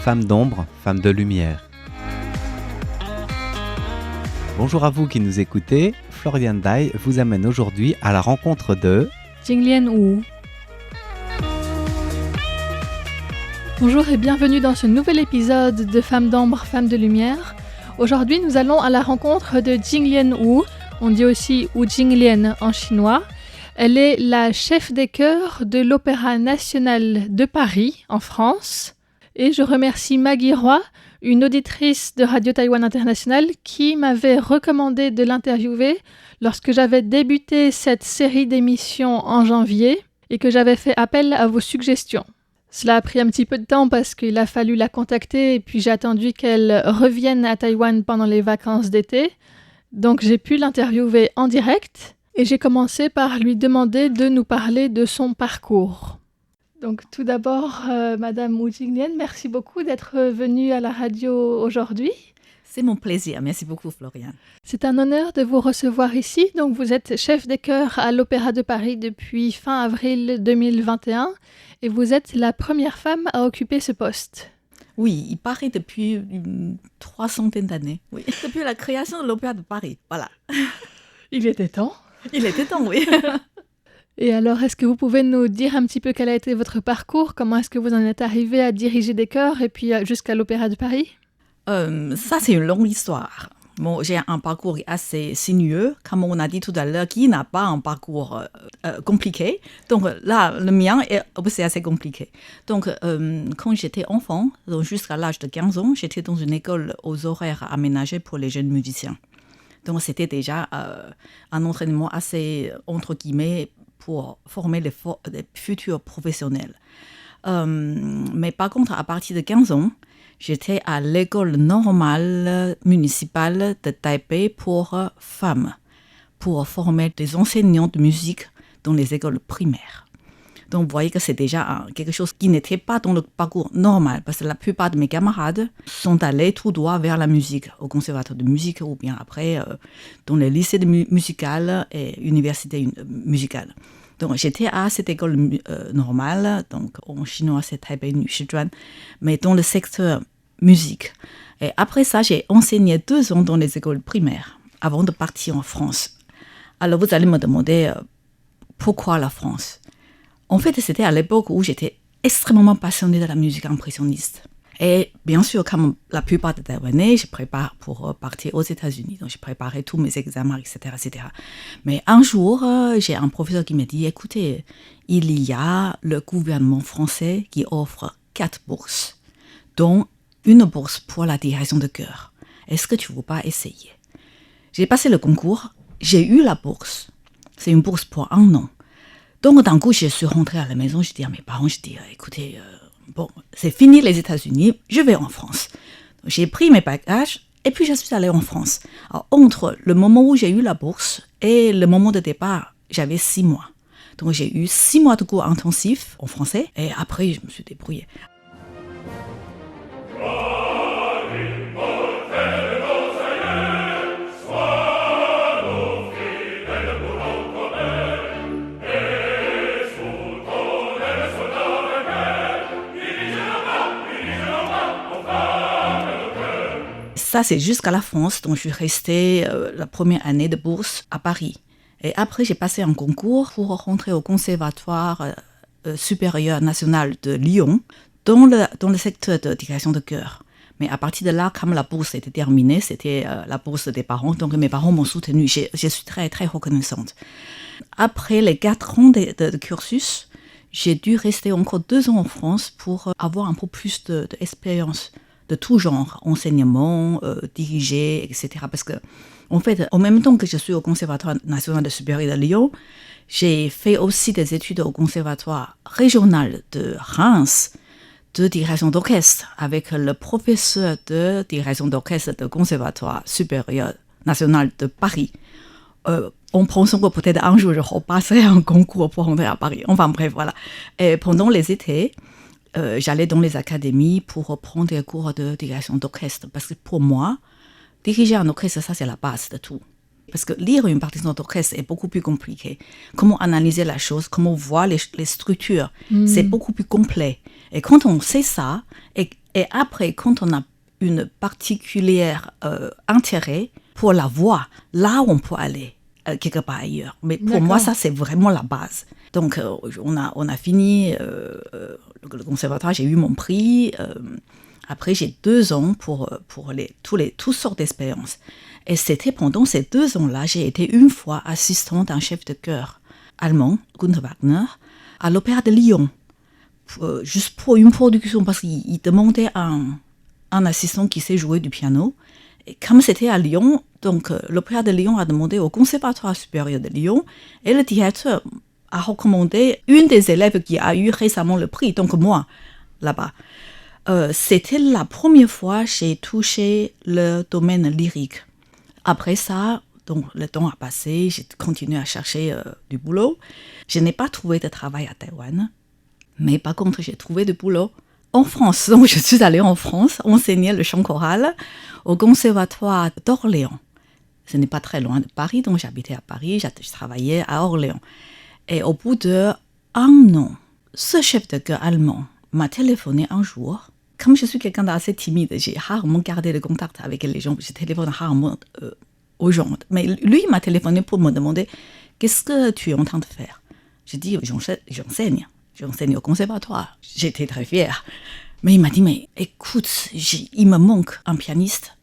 Femmes d'ombre, femmes de lumière. Bonjour à vous qui nous écoutez, Florian Dai vous amène aujourd'hui à la rencontre de Jinglian Wu. Bonjour et bienvenue dans ce nouvel épisode de Femmes d'ombre, femmes de lumière. Aujourd'hui, nous allons à la rencontre de Jinglian Wu, on dit aussi Wu Jinglian en chinois. Elle est la chef des chœurs de l'Opéra national de Paris, en France. Et je remercie Maggie Roy, une auditrice de Radio Taïwan International, qui m'avait recommandé de l'interviewer lorsque j'avais débuté cette série d'émissions en janvier et que j'avais fait appel à vos suggestions. Cela a pris un petit peu de temps parce qu'il a fallu la contacter et puis j'ai attendu qu'elle revienne à Taïwan pendant les vacances d'été. Donc j'ai pu l'interviewer en direct. Et j'ai commencé par lui demander de nous parler de son parcours. Donc tout d'abord, Madame Wu Jinglian, merci beaucoup d'être venue à la radio aujourd'hui. C'est mon plaisir. Merci beaucoup, Florian. C'est un honneur de vous recevoir ici. Donc vous êtes chef des chœurs à l'Opéra de Paris depuis fin avril 2021 et vous êtes la première femme à occuper ce poste. Oui, il paraît depuis 300 d'années. Oui, depuis la création de l'Opéra de Paris. Voilà. Il était temps. Il était temps, oui. Et alors, est-ce que vous pouvez nous dire un petit peu quel a été votre parcours? Comment est-ce que vous en êtes arrivé à diriger des chœurs et puis jusqu'à l'Opéra de Paris? Ça, c'est une longue histoire. Bon, j'ai un parcours assez sinueux, comme on a dit tout à l'heure, qui n'a pas un parcours compliqué. Donc là, le mien, c'est assez compliqué. Donc, quand j'étais enfant, donc jusqu'à l'âge de 15 ans, j'étais dans une école aux horaires aménagés pour les jeunes musiciens. Donc, c'était déjà un entraînement assez, entre guillemets, pour former les futurs professionnels. Mais par contre, à partir de 15 ans, j'étais à l'école normale municipale de Taipei pour femmes, pour former des enseignants de musique dans les écoles primaires. Donc, vous voyez que c'est déjà quelque chose qui n'était pas dans le parcours normal, parce que la plupart de mes camarades sont allés tout droit vers la musique, au conservatoire de musique ou bien après dans les lycées musicales et universités musicales. Donc, j'étais à cette école normale, donc en chinois c'est Taipei Nu Shizhuan, mais dans le secteur musique. Et après ça, j'ai enseigné 2 ans dans les écoles primaires avant de partir en France. Alors, vous allez me demander pourquoi la France? En fait, c'était à l'époque où j'étais extrêmement passionnée de la musique impressionniste. Et bien sûr, comme la plupart des Taïwanais, je prépare pour partir aux États-Unis. Donc, j'ai préparé tous mes examens, etc., etc. Mais un jour, j'ai un professeur qui m'a dit, écoutez, il y a le gouvernement français qui offre 4 bourses, dont une bourse pour la direction de chœur. Est-ce que tu ne veux pas essayer? J'ai passé le concours, j'ai eu la bourse. C'est une bourse pour 1 an. Donc, d'un coup, je suis rentrée à la maison, je dis à mes parents, écoutez, bon, c'est fini les États-Unis, je vais en France. Donc, j'ai pris mes bagages et puis je suis allée en France. Alors, entre le moment où j'ai eu la bourse et le moment de départ, j'avais 6 mois. Donc, j'ai eu 6 mois de cours intensifs en français et après, je me suis débrouillée. Ça, c'est jusqu'à la France. Donc, je suis restée la première année de bourse à Paris. Et après, j'ai passé un concours pour rentrer au Conservatoire supérieur national de Lyon dans le secteur de direction de chœur. Mais à partir de là, comme la bourse était terminée, c'était la bourse des parents. Donc, mes parents m'ont soutenue. Je suis très, très reconnaissante. Après les 4 ans de cursus, j'ai dû rester encore 2 ans en France pour avoir un peu plus d'expérience de tout genre, enseignement, diriger, etc. Parce que, en fait, en même temps que je suis au Conservatoire national de supérieur de Lyon, j'ai fait aussi des études au Conservatoire régional de Reims de direction d'orchestre avec le professeur de direction d'orchestre du Conservatoire supérieur national de Paris. En pensant que peut-être un jour je repasserai un concours pour rentrer à Paris. Enfin bref, voilà. Et pendant les étés, j'allais dans les académies pour prendre des cours de direction d'orchestre. Parce que pour moi, diriger un orchestre, ça c'est la base de tout. Parce que lire une partition d'orchestre est beaucoup plus compliqué. Comment analyser la chose, comment voir les structures, c'est beaucoup plus complet. Et quand on sait ça, et après, quand on a une particulière intérêt pour la voix, là on peut aller quelque part ailleurs. Mais pour moi, ça c'est vraiment la base. Donc on a fini le conservatoire, j'ai eu mon prix. Après, j'ai 2 ans pour toutes sortes d'expériences. Et c'était pendant ces 2 ans-là, j'ai été une fois assistante d'un chef de chœur allemand, Gunther Wagner, à l'Opéra de Lyon, juste pour une production, parce qu'il demandait un assistant qui sait jouer du piano. Et comme c'était à Lyon, donc l'Opéra de Lyon a demandé au Conservatoire supérieur de Lyon, et le directeur a recommandé une des élèves qui a eu récemment le prix, donc moi, là-bas. C'était la première fois que j'ai touché le domaine lyrique. Après ça, donc, le temps a passé, j'ai continué à chercher du boulot. Je n'ai pas trouvé de travail à Taïwan, mais par contre, j'ai trouvé du boulot en France. Donc, je suis allée en France enseigner le chant choral au Conservatoire d'Orléans. Ce n'est pas très loin de Paris, donc j'habitais à Paris, je travaillais à Orléans. Et au bout d'1 an, ce chef de chœur allemand m'a téléphoné un jour. Comme je suis quelqu'un d'assez timide, j'ai rarement gardé le contact avec les gens, je téléphone rarement aux gens. Mais lui, il m'a téléphoné pour me demander « Qu'est-ce que tu es en train de faire ?» J'ai dit « J'enseigne au conservatoire. » J'étais très fière. Mais il m'a dit « Mais écoute, il me manque un pianiste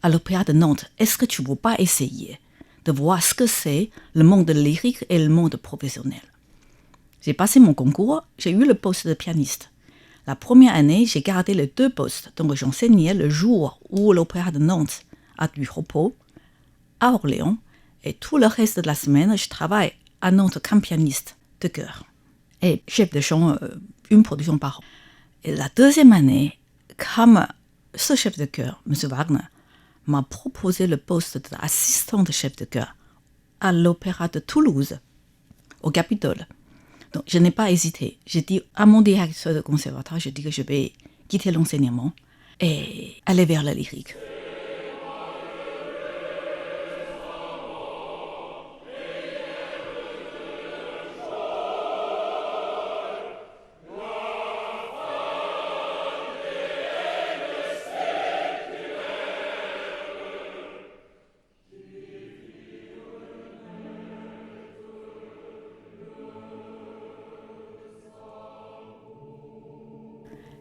à l'Opéra de Nantes. Est-ce que tu ne veux pas essayer de voir ce que c'est le monde lyrique et le monde professionnel ?» J'ai passé mon concours, j'ai eu le poste de pianiste. La première année, j'ai gardé les 2 postes. Donc, j'enseignais le jour où l'Opéra de Nantes a du repos, à Orléans, et tout le reste de la semaine, je travaille à Nantes comme pianiste de chœur et chef de chant, une production par an. Et la 2e année, comme ce chef de chœur, M. Wagner, m'a proposé le poste d'assistant de chef de chœur à l'Opéra de Toulouse, au Capitole. Donc, je n'ai pas hésité. J'ai dit à mon directeur de conservatoire, je dis que je vais quitter l'enseignement et aller vers la lyrique.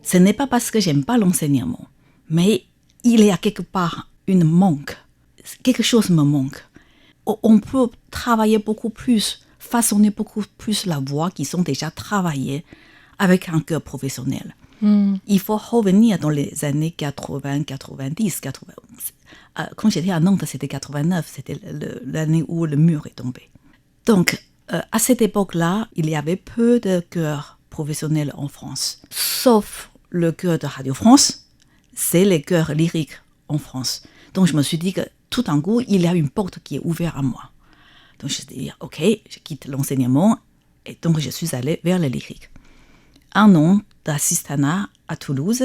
Ce n'est pas parce que j'aime pas l'enseignement, mais il y a quelque part une manque. Quelque chose me manque. On peut travailler beaucoup plus, façonner beaucoup plus la voix qui sont déjà travaillées avec un chœur professionnel. Il faut revenir dans les années 80, 90, 91. Quand j'étais à Nantes, c'était 89, c'était l'année où le mur est tombé. Donc, à cette époque-là, il y avait peu de chœurs professionnels en France, sauf le chœur de Radio France, c'est les chœurs lyriques en France. Donc, je me suis dit que tout d'un coup, il y a une porte qui est ouverte à moi. Donc, je me suis dit, ok, je quitte l'enseignement et donc je suis allée vers le lyrique. 1 an d'assistanat à Toulouse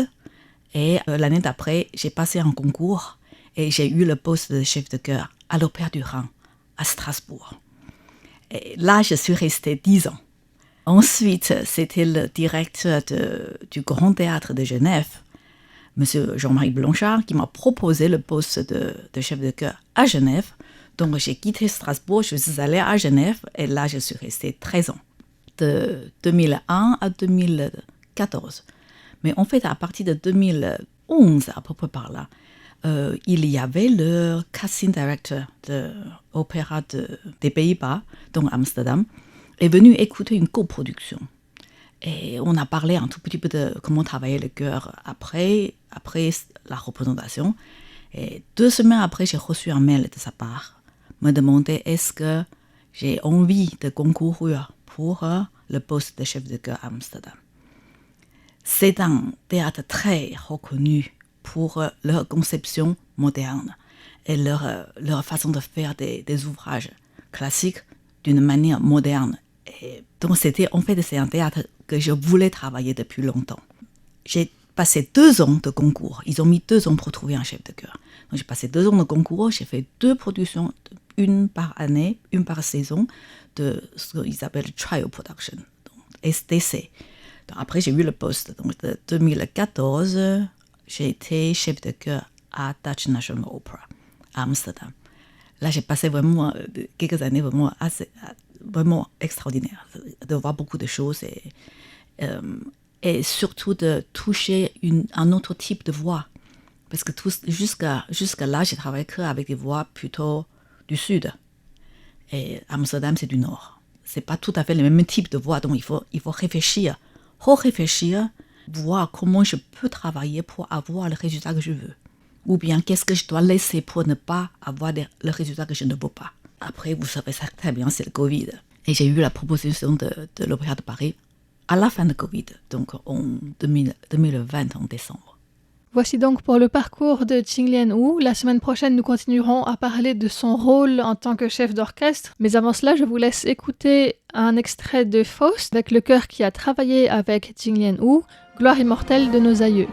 et l'année d'après, j'ai passé un concours et j'ai eu le poste de chef de chœur à l'Opéra du Rhin, à Strasbourg. Et là, je suis restée 10 ans. Ensuite, c'était le directeur du Grand Théâtre de Genève, M. Jean-Marie Blanchard, qui m'a proposé le poste de chef de chœur à Genève. Donc, j'ai quitté Strasbourg, je suis allée à Genève et là, je suis restée 13 ans, de 2001 à 2014. Mais en fait, à partir de 2011, à peu près par là, il y avait le casting director de l'Opéra des Pays-Bas, donc Amsterdam, est venu écouter une coproduction. Et on a parlé un tout petit peu de comment travailler le chœur après la représentation. Et 2 semaines après, j'ai reçu un mail de sa part, me demandant est-ce que j'ai envie de concourir pour le poste de chef de chœur à Amsterdam. C'est un théâtre très reconnu pour leur conception moderne et leur façon de faire des ouvrages classiques d'une manière moderne. Et donc c'est un théâtre que je voulais travailler depuis longtemps. J'ai passé 2 ans de concours. Ils ont mis 2 ans pour trouver un chef de chœur. Donc j'ai passé 2 ans de concours, j'ai fait 2 productions, une par année, une par saison, de ce qu'ils appellent trial production, donc STC. Après, j'ai eu le poste. Donc, de 2014, j'ai été chef de chœur à Dutch National Opera à Amsterdam. Là, j'ai passé vraiment quelques années vraiment extraordinaires, de voir beaucoup de choses et surtout de toucher un autre type de voix. Parce que jusqu'à là, j'ai travaillé qu'avec des voix plutôt du sud. Et Amsterdam, c'est du nord. C'est pas tout à fait le même type de voix, donc il faut réfléchir, voir comment je peux travailler pour avoir le résultat que je veux. Ou bien qu'est-ce que je dois laisser pour ne pas avoir le résultat que je ne veux pas. Après, vous savez ça très bien, c'est le Covid. Et j'ai eu la proposition de l'Opéra de Paris à la fin de Covid, donc en 2020, en décembre. Voici donc pour le parcours de Jinglian Wu. La semaine prochaine, nous continuerons à parler de son rôle en tant que chef d'orchestre. Mais avant cela, je vous laisse écouter un extrait de Faust avec le chœur qui a travaillé avec Jinglian Wu, Gloire immortelle de nos aïeux.